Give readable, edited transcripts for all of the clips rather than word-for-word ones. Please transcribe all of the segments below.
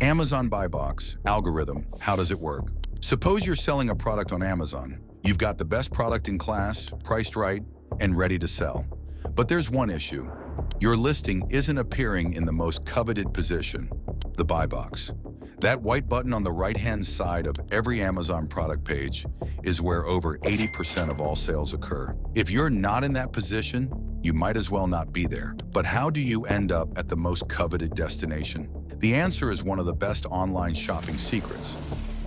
Amazon Buy Box algorithm. How does it work? Suppose you're selling a product on Amazon. You've got the best product in class, priced right, and ready to sell. But there's one issue. Your listing isn't appearing in the most coveted position, the buy box. That white button on the right-hand side of every Amazon product page is where over 80% of all sales occur. If you're not in that position, you might as well not be there. But how do you end up at the most coveted destination? The answer is one of the best online shopping secrets: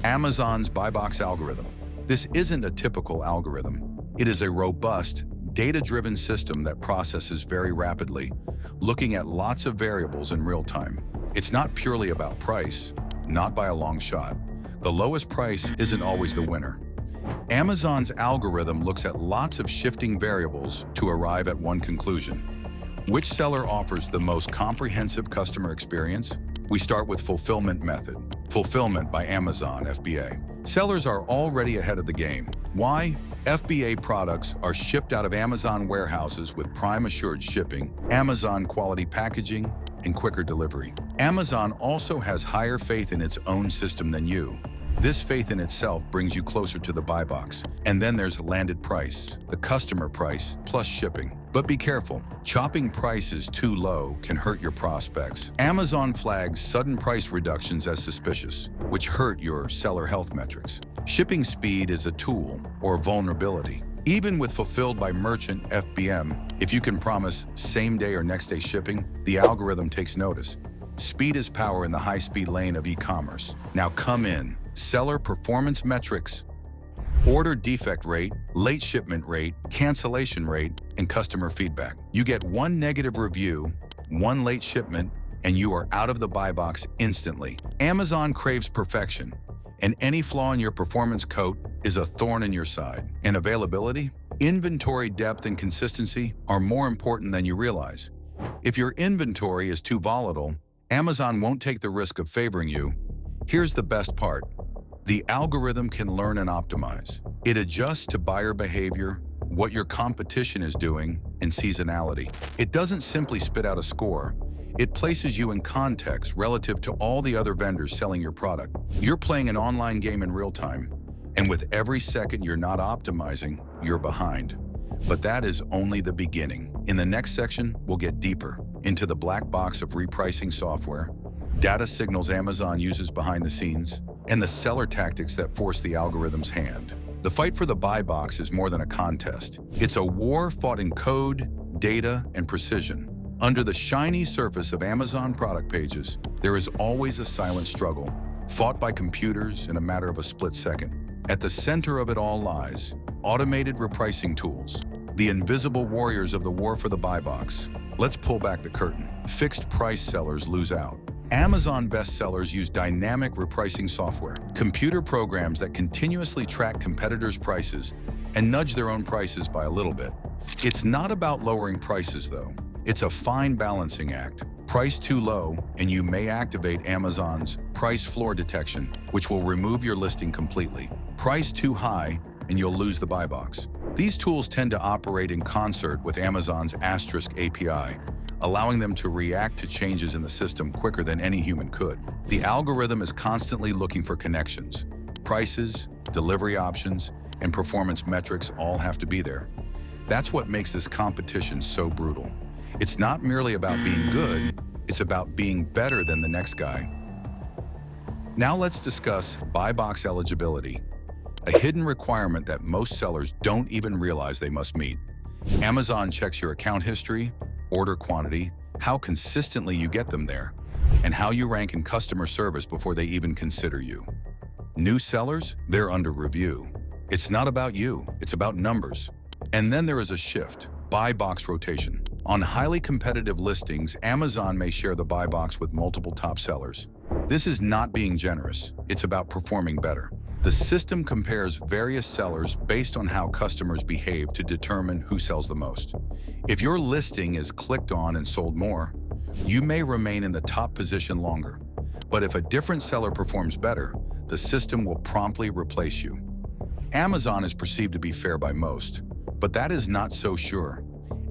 Amazon's buy box algorithm. This isn't a typical algorithm. It is a robust, data-driven system that processes very rapidly, looking at lots of variables in real time. It's not purely about price, not by a long shot. The lowest price isn't always the winner. Amazon's algorithm looks at lots of shifting variables to arrive at one conclusion. Which seller offers the most comprehensive customer experience? We start with fulfillment method. Fulfillment by Amazon FBA. Sellers are already ahead of the game. Why? FBA products are shipped out of Amazon warehouses with Prime Assured shipping, Amazon quality packaging, and quicker delivery. Amazon also has higher faith in its own system than you. This faith in itself brings you closer to the buy box. And then there's landed price, the customer price, plus shipping. But be careful, chopping prices too low can hurt your prospects. Amazon flags sudden price reductions as suspicious, which hurt your seller health metrics. Shipping speed is a tool or vulnerability. Even with fulfilled by merchant FBM, if you can promise same-day or next-day shipping, the algorithm takes notice. Speed is power in the high-speed lane of e-commerce. Now come in. Seller performance metrics, order defect rate, late shipment rate, cancellation rate, and customer feedback. You get one negative review, one late shipment, and you are out of the buy box instantly. Amazon craves perfection, and any flaw in your performance coat is a thorn in your side. And availability, inventory depth, and consistency are more important than you realize. If your inventory is too volatile, Amazon won't take the risk of favoring you. Here's the best part. The algorithm can learn and optimize. It adjusts to buyer behavior, what your competition is doing, and seasonality. It doesn't simply spit out a score. It places you in context relative to all the other vendors selling your product. You're playing an online game in real time, and with every second you're not optimizing, you're behind. But that is only the beginning. In the next section, we'll get deeper into the black box of repricing software, data signals Amazon uses behind the scenes, and the seller tactics that force the algorithm's hand. The fight for the buy box is more than a contest. It's a war fought in code, data, and precision. Under the shiny surface of Amazon product pages, there is always a silent struggle, fought by computers in a matter of a split second. At the center of it all lies automated repricing tools, the invisible warriors of the war for the buy box. Let's pull back the curtain. Fixed price sellers lose out. Amazon bestsellers use dynamic repricing software, computer programs that continuously track competitors' prices and nudge their own prices by a little bit. It's not about lowering prices, though. It's a fine balancing act. Price too low, and you may activate Amazon's price floor detection, which will remove your listing completely. Price too high, and you'll lose the buy box. These tools tend to operate in concert with Amazon's Asterisk API, allowing them to react to changes in the system quicker than any human could. The algorithm is constantly looking for connections. Prices, delivery options, and performance metrics all have to be there. That's what makes this competition so brutal. It's not merely about being good, it's about being better than the next guy. Now let's discuss buy box eligibility, a hidden requirement that most sellers don't even realize they must meet. Amazon checks your account history, order quantity, how consistently you get them there, and how you rank in customer service before they even consider you. New sellers, they're under review. It's not about you, it's about numbers. And then there is a shift, buy box rotation. On highly competitive listings, Amazon may share the buy box with multiple top sellers. This is not being generous, it's about performing better. The system compares various sellers based on how customers behave to determine who sells the most. If your listing is clicked on and sold more, you may remain in the top position longer. But if a different seller performs better, the system will promptly replace you. Amazon is perceived to be fair by most, but that is not so sure.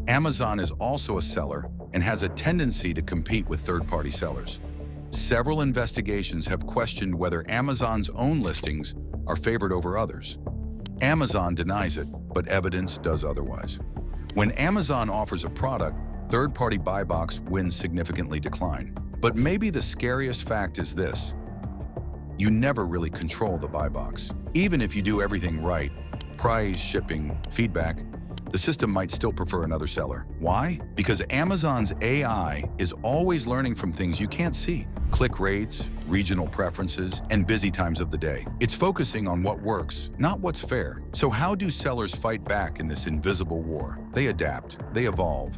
Amazon is also a seller and has a tendency to compete with third-party sellers. Several investigations have questioned whether Amazon's own listings are favored over others. Amazon denies it, but evidence does otherwise. When Amazon offers a product, third-party buy box wins significantly decline. But maybe the scariest fact is this: you never really control the buy box. Even if you do everything right, price, shipping, feedback, the system might still prefer another seller. Why? Because Amazon's AI is always learning from things you can't see: click rates, regional preferences, and busy times of the day. It's focusing on what works, not what's fair. So how do sellers fight back in this invisible war? They adapt, they evolve,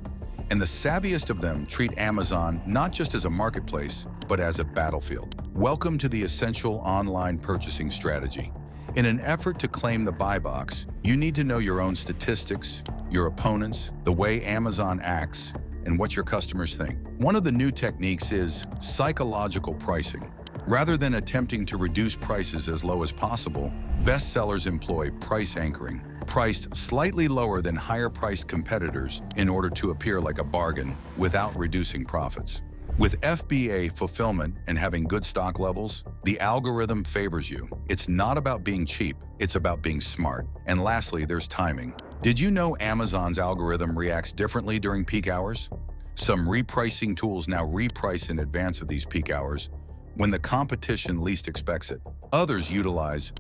and the savviest of them treat Amazon not just as a marketplace, but as a battlefield. Welcome to the essential online purchasing strategy. In an effort to claim the buy box, you need to know your own statistics, your opponents, the way Amazon acts, and what your customers think. One of the new techniques is psychological pricing. Rather than attempting to reduce prices as low as possible, best sellers employ price anchoring, priced slightly lower than higher-priced competitors in order to appear like a bargain without reducing profits. With FBA fulfillment and having good stock levels, the algorithm favors you. It's not about being cheap, it's about being smart. And lastly, there's timing. Did you know Amazon's algorithm reacts differently during peak hours? Some repricing tools now reprice in advance of these peak hours, when the competition least expects it. Others utilize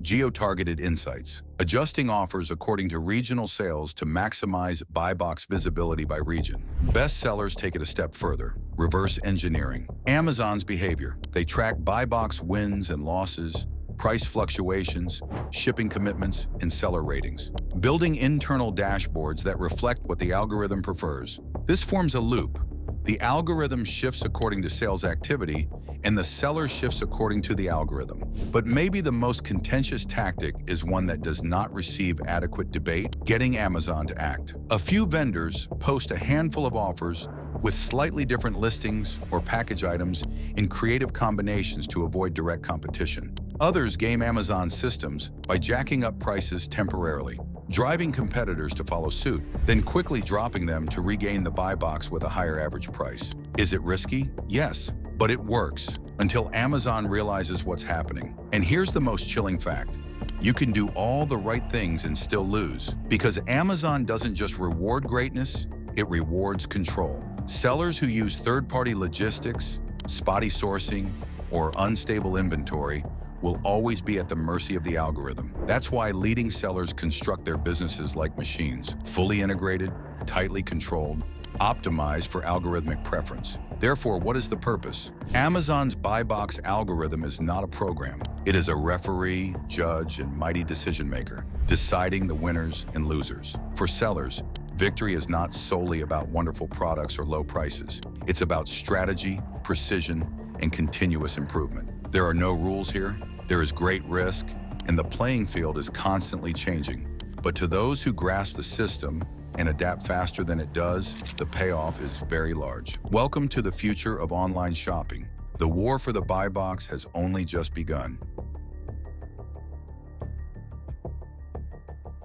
geo-targeted insights, adjusting offers according to regional sales to maximize buy box visibility by region. Best sellers take it a step further: reverse engineering. Amazon's behavior. They track buy box wins and losses, price fluctuations, shipping commitments, and seller ratings, building internal dashboards that reflect what the algorithm prefers. This forms a loop. The algorithm shifts according to sales activity, and the seller shifts according to the algorithm. But maybe the most contentious tactic is one that does not receive adequate debate: getting Amazon to act. A few vendors post a handful of offers with slightly different listings or package items in creative combinations to avoid direct competition. Others game Amazon's systems by jacking up prices temporarily, driving competitors to follow suit, then quickly dropping them to regain the buy box with a higher average price. Is it risky? Yes, but it works until Amazon realizes what's happening. And here's the most chilling fact: you can do all the right things and still lose, because Amazon doesn't just reward greatness, it rewards control. Sellers who use third-party logistics, spotty sourcing, or unstable inventory will always be at the mercy of the algorithm. That's why leading sellers construct their businesses like machines: fully integrated, tightly controlled, optimized for algorithmic preference. Therefore, what is the purpose? Amazon's buy box algorithm is not a program. It is a referee, judge, and mighty decision maker, deciding the winners and losers. For sellers, victory is not solely about wonderful products or low prices. It's about strategy, precision, and continuous improvement. There are no rules here. There is great risk, and the playing field is constantly changing. But to those who grasp the system and adapt faster than it does, the payoff is very large. Welcome to the future of online shopping. The war for the buy box has only just begun.